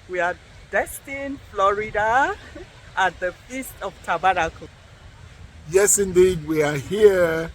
We are Destin, Florida, at the Feast of Tabernacle. Yes, indeed, we are here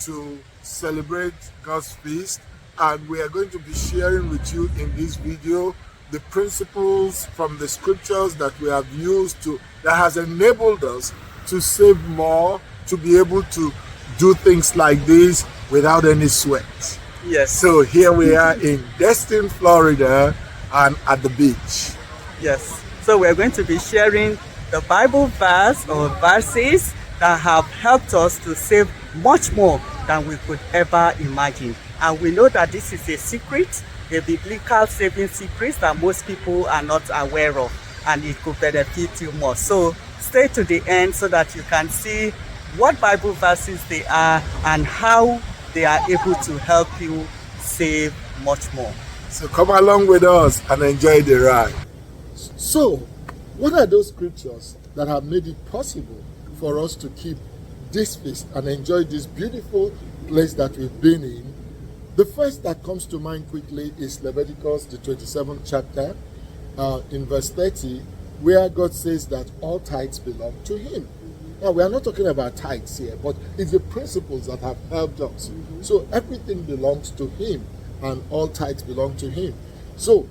to celebrate God's feast, and we are going to be sharing with you in this video the principles from the scriptures that we have used that has enabled us to save more, to be able to do things like this without any sweat. Yes. So here we are in Destin, Florida, and at the beach. Yes. So we're going to be sharing the Bible verse or verses that have helped us to save much more than we could ever imagine. And we know that this is a secret, a biblical saving secret that most people are not aware of, and it could benefit you more. So stay to the end so that you can see what Bible verses they are and how they are able to help you save much more. So come along with us and enjoy the ride. So, what are those scriptures that have made it possible for us to keep this feast and enjoy this beautiful place that we've been in? The first that comes to mind quickly is Leviticus, the 27th chapter, in verse 30, where God says that all tithes belong to Him. Now, we are not talking about tithes here, but it's the principles that have helped us. So everything belongs to Him, and all tithes belong to Him. So,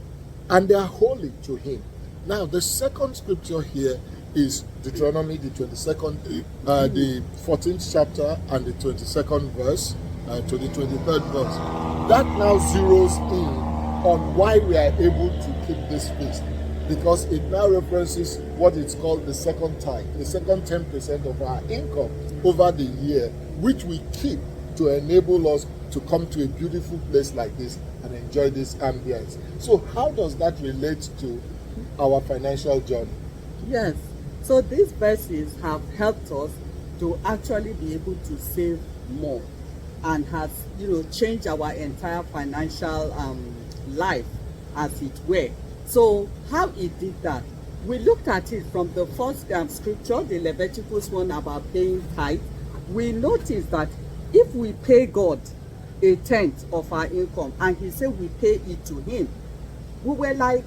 and they are holy to Him. Now, the second scripture here is Deuteronomy, the 22nd, the 14th chapter, and the 22nd verse to the 23rd verse. That now zeroes in on why we are able to keep this feast, because it now references what is called the second tithe, the second 10% of our income over the year, which we keep to enable us to come to a beautiful place like this and enjoy this ambience. So how does that relate to our financial journey? Yes. So these verses have helped us to actually be able to save more, and has, changed our entire financial life, as it were. So how it did that? We looked at it from the first scripture, the Leviticus one about paying tithe. We noticed that if we pay God a tenth of our income and He said we pay it to Him, we were like,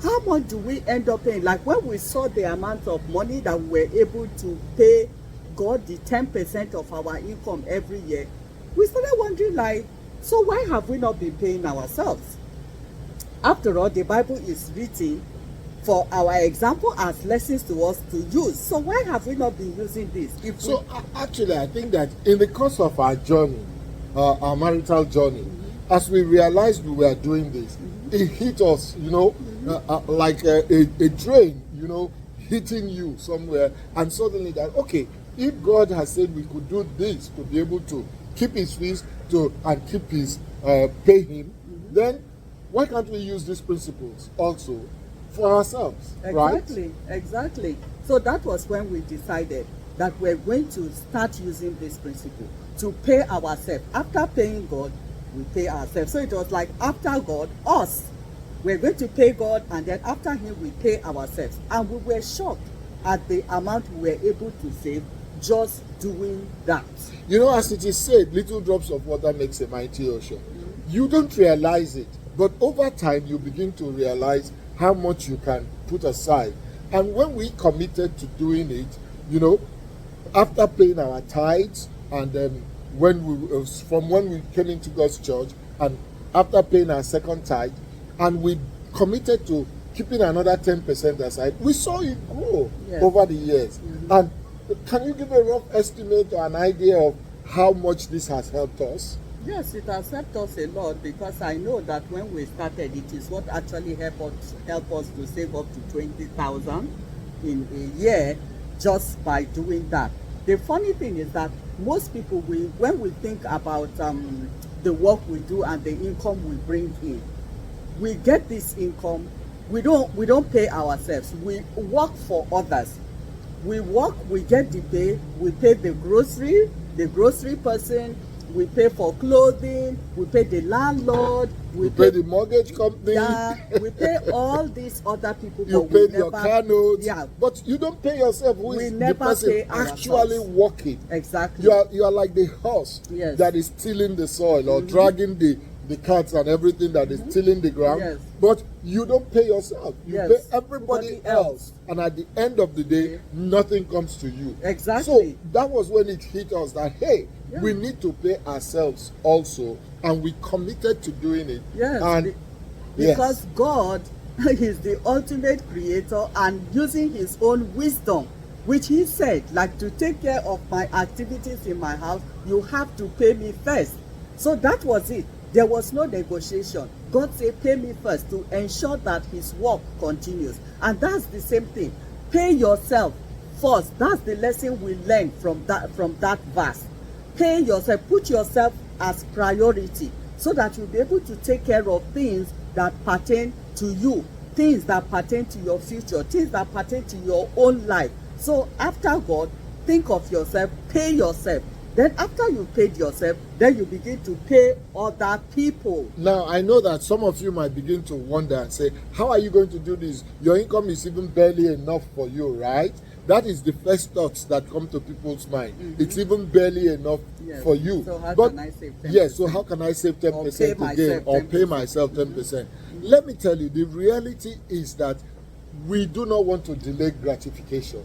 how much do we end up paying? Like when we saw the amount of money that we were able to pay God, the 10% of our income every year, we started wondering, like, so why have we not been paying ourselves? After all, the Bible is written for our example as lessons to us to use. So why have we not been using this? Actually, I think that in the course of our journey, our marital journey, as we realized we were doing this, it hit us, like a drain, hitting you somewhere, and suddenly that, okay, if God has said we could do this to be able to keep His feast and keep His pay Him, then why can't we use these principles also for ourselves? Exactly, right? Exactly. So that was when we decided that we're going to start using this principle to pay ourselves. After paying God, we pay ourselves. So it was like after God, us. We're going to pay God, and then after Him, we pay ourselves. And we were shocked at the amount we were able to save just doing that. As it is said, little drops of water makes a mighty ocean. You don't realize it, but over time you begin to realize how much you can put aside. And when we committed to doing it, after paying our tithes, and then from when we came into God's church, and after paying our second tithe, and we committed to keeping another 10% aside, we saw it grow over the years. And can you give a rough estimate or an idea of how much this has helped us? Yes, it has helped us a lot, because I know that when we started, it is what actually helped us to save up to 20,000 in a year just by doing that. The funny thing is that most people, when we think about the work we do and the income we bring in, we get this income, we don't pay ourselves, we work for others. We work, we get the pay, we pay the grocery person, we pay for clothing, we pay the landlord, we pay the mortgage company. Yeah, we pay all these other people. You pay your car notes. Yeah, but you don't pay yourself. Who is the person actually working? Exactly. You are like the horse that is tilling the soil or dragging the the cats and everything that is tilling the ground, Yes. but you don't pay yourself. You Yes. pay everybody Everybody else. else. And at the end of the day, nothing comes to you. Exactly. So that was when it hit us that, hey, Yeah. we need to pay ourselves also. And we committed to doing it. Yes, And because God is the ultimate creator, and using his own wisdom, which he said, like, to take care of my activities in my house, you have to pay me first. So that was it. There was no negotiation. God said, pay me first, to ensure that his work continues. And that's the same thing. Pay yourself first. That's the lesson we learned from that verse. Pay yourself, put yourself as priority, so that you'll be able to take care of things that pertain to you, things that pertain to your future, things that pertain to your own life. So after God, think of yourself, pay yourself. Then after you paid yourself, then you begin to pay other people. now I know that some of you might begin to wonder and say, how are you going to do this? Your income is even barely enough for you, right? That is the first thoughts that come to people's mind. It's even barely enough for you. So how But can I save 10%? yes, so how can I save 10% again, or pay myself 10%? Let me tell you, the reality is that we do not want to delay gratification.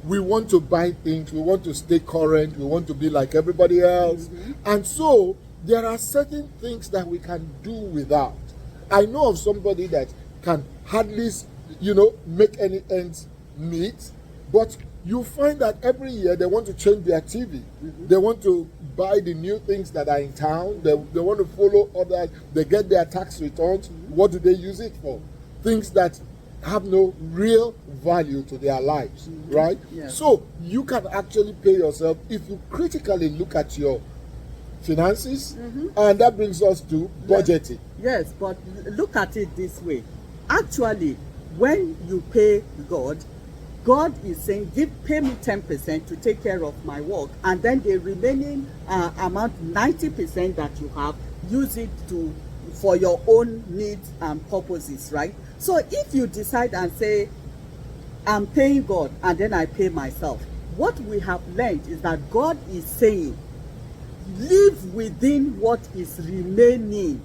We want to buy things, we want to stay current, we want to be like everybody else. And so there are certain things that we can do without. I know of somebody that can hardly, make any ends meet, but you find that every year they want to change their TV. They want to buy the new things that are in town. They want to follow others. They get their tax returns. What do they use it for? Things that have no real value to their lives, right? Yes. So you can actually pay yourself if you critically look at your finances, and that brings us to budgeting. Yes, but look at it this way. Actually, when you pay God, God is saying, pay me 10% to take care of my work, and then the remaining amount, 90% that you have, use it for your own needs and purposes, right? So if you decide and say, I'm paying God and then I pay myself, what we have learned is that God is saying, live within what is remaining.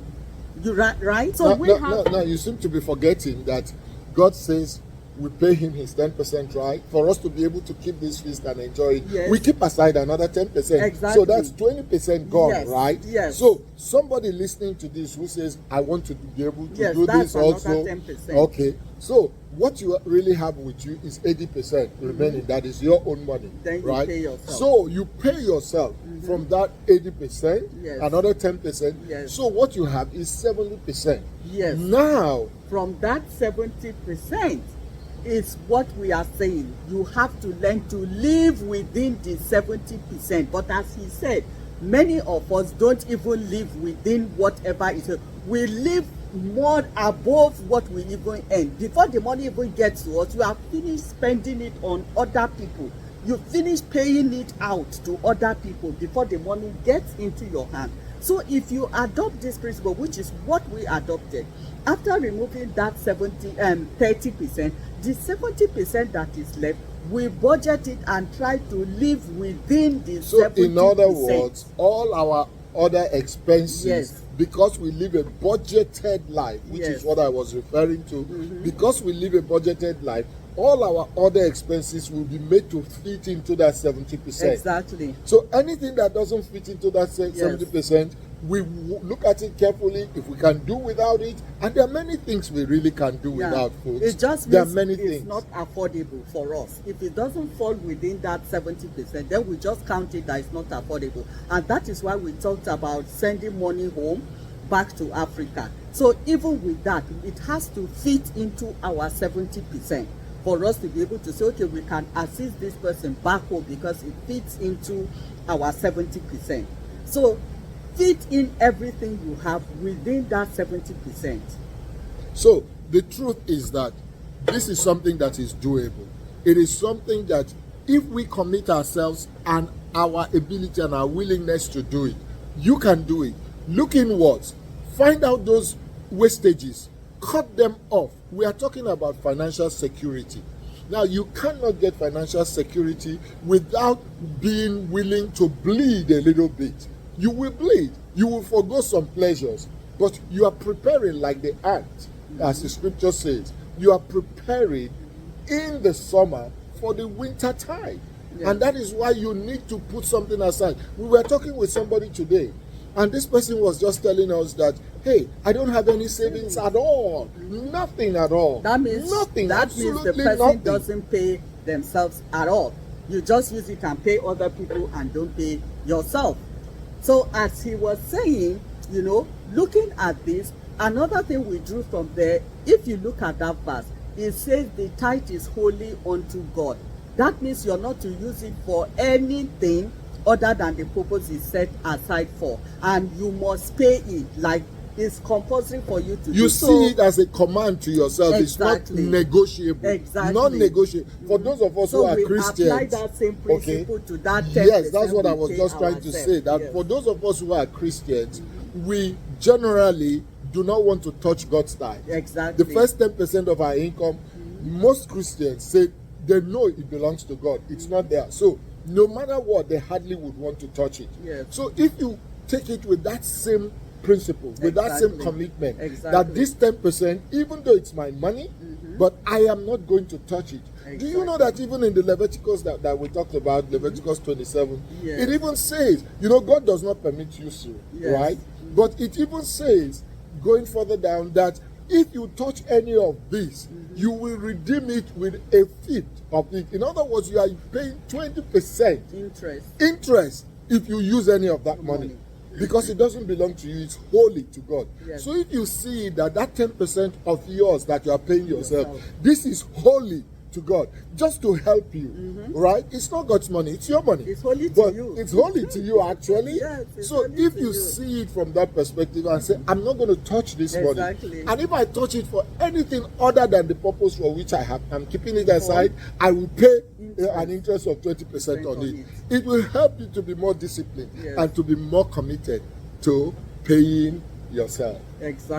Right? So no, you seem to be forgetting that God says we pay him his 10%, right? For us to be able to keep this feast and enjoy it, yes, we keep aside another 10%. Exactly. So that's 20% gone, yes, right? Yes. So somebody listening to this who says, I want to be able to yes, do that's this also. 10%. Okay. So what you really have with you is 80% remaining. That is your own money, then you right? pay yourself. So you pay yourself from that 80%, yes, another 10%. Yes. So what you have is 70%. Yes. Now, from that 70% is what we are saying. You have to learn to live within the 70%. But as he said, many of us don't even live within whatever it is. We live more above what we even earn. Before the money even gets to us, you have finished spending it on other people. You finish paying it out to other people before the money gets into your hand. So if you adopt this principle, which is what we adopted, after removing that 30%, the 70% that is left, we budget it and try to live within the 70%. So in other words, all our other expenses, yes, because we live a budgeted life, which yes, is what I was referring to, because we live a budgeted life, all our other expenses will be made to fit into that 70%. Exactly. So anything that doesn't fit into that 70%, we look at it carefully, if we can do without it, and there are many things we really can do without, folks. It just there are means many it's things not affordable for us. If it doesn't fall within that 70%, then we just count it that it's not affordable. And that is why we talked about sending money home back to Africa. So even with that, it has to fit into our 70%. For us to be able to say, okay, we can assist this person back home because it fits into our 70%. So fit in everything you have within that 70%. So the truth is that this is something that is doable. It is something that if we commit ourselves and our ability and our willingness to do it, you can do it. Look inwards. Find out those wastages. Cut them off. We are talking about financial security. Now, you cannot get financial security without being willing to bleed a little bit. You will bleed. You will forgo some pleasures. But you are preparing like the ant, as the scripture says. You are preparing in the summer for the winter time. Yeah. And that is why you need to put something aside. We were talking with somebody today, and this person was just telling us that, hey, I don't have any savings at all. Nothing at all. That means nothing. That means the person nothing. doesn't pay themselves at all. You just use it and pay other people and don't pay yourself. So as he was saying, you know, looking at this, another thing we drew from there, if you look at that verse, it says the tithe is holy unto God. That means you're not to use it for anything other than the purpose is set aside for. And you must pay it, like it's compulsory for you to do. You see it as a command to yourself. Exactly. It's not negotiable. Exactly. Non-negotiable. For those of us who are Christians. So we apply that same principle to that 10%. Yes, that's what I was just trying to say. That yes. For those of us who are Christians, we generally do not want to touch God's tithe. Exactly. The first 10% of our income, most Christians say they know it belongs to God. It's not there. So no matter what, they hardly would want to touch it. Yes. So if you take it with that same principle, with that same commitment, that this 10%, even though it's my money, but I am not going to touch it. Do you know that even in the Leviticus that we talked about, Leviticus 27, it even says, you know, God does not permit usury, right? But it even says, going further down, that if you touch any of this, you will redeem it with a fifth of it. In other words, you are paying 20% interest if you use any of that money. Because it doesn't belong to you, it's holy to God. Yes. So if you see that 10% of yours that you are paying yourself, this is holy to God, just to help you, right? It's not God's money, it's your money. It's holy to you. It's holy to you, actually. Yes, so if you see it from that perspective and say, I'm not going to touch this money, and if I touch it for anything other than the purpose for which I'm keeping it aside, I will pay an interest of 20% on it. It will help you to be more disciplined and to be more committed to paying yourself. Exactly.